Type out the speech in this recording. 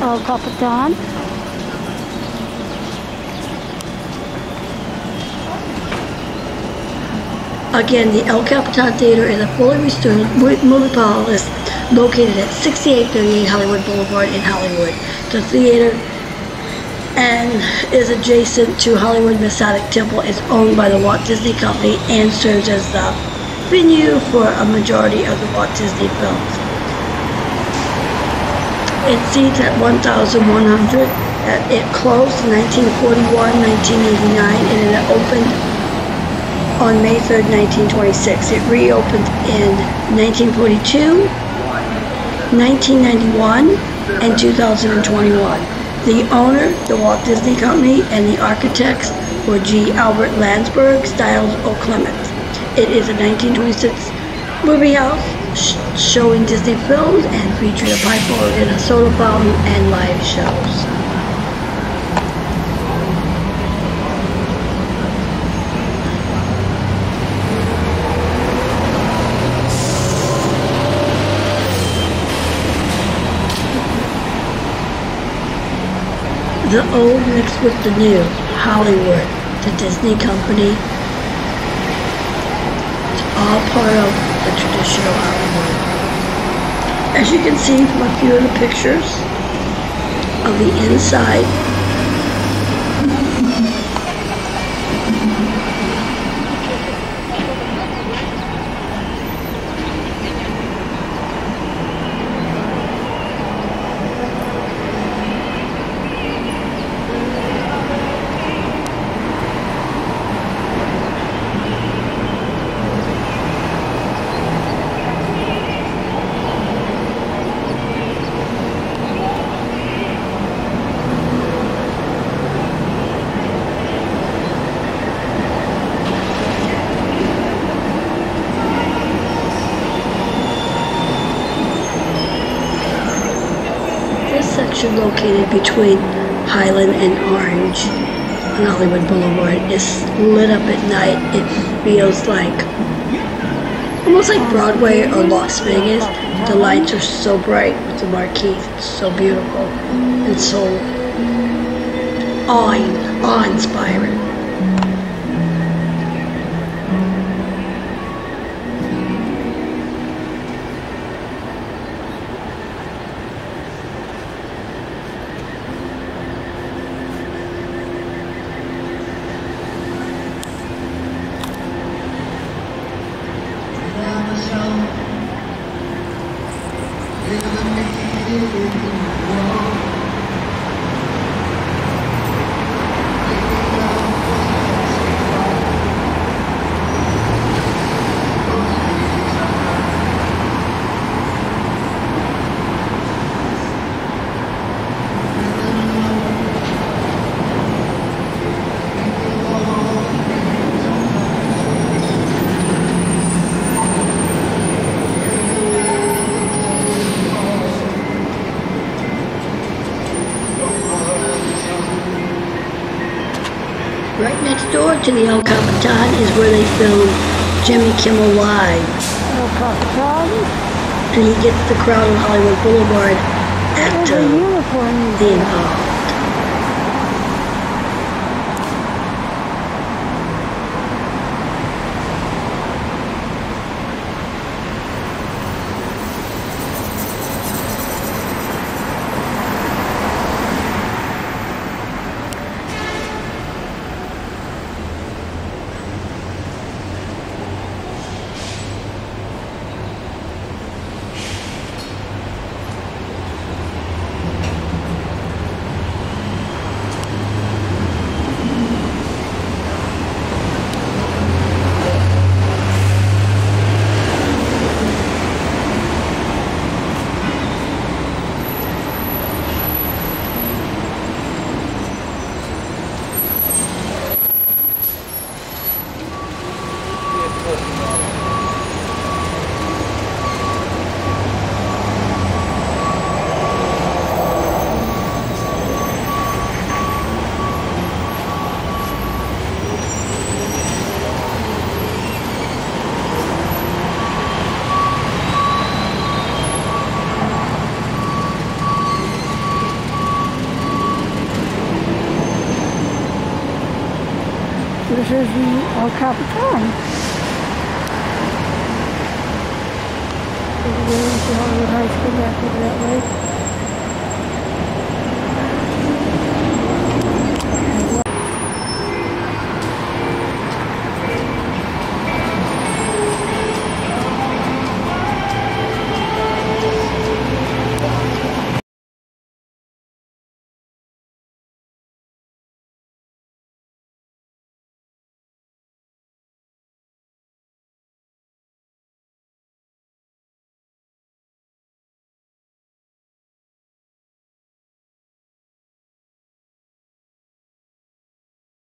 El Capitan. Again, the El Capitan Theatre is a fully restored movie palace located at 6838 Hollywood Boulevard in Hollywood. The theater is adjacent to Hollywood Masonic Temple. Is owned by the Walt Disney Company and serves as the venue for a majority of the Walt Disney films. It seats at 1,100. It closed in 1941, 1989, and it opened on May 3rd, 1926. It reopened in 1942, 1991, and 2021. The owner, the Walt Disney Company, and the architects were G. Albert Landsberg, Styles O'Clement. It is a 1926 movie house showing Disney films and featuring a pipe organ, a soda fountain, and live shows. The old mixed with the new. Hollywood, the Disney Company. It's all part of the traditional Hollywood. As you can see from a few of the pictures of the inside, section located between Highland and Orange on Hollywood Boulevard is lit up at night. It feels like almost like Broadway or Las Vegas. The lights are so bright with the marquees. It's so beautiful and so awe-inspiring. Right next door to the El Capitan is where they filmed Jimmy Kimmel Live. El Capitan? And he gets the crowd on Hollywood Boulevard at the involved. this is the Capitan. Hollywood High School back over that way.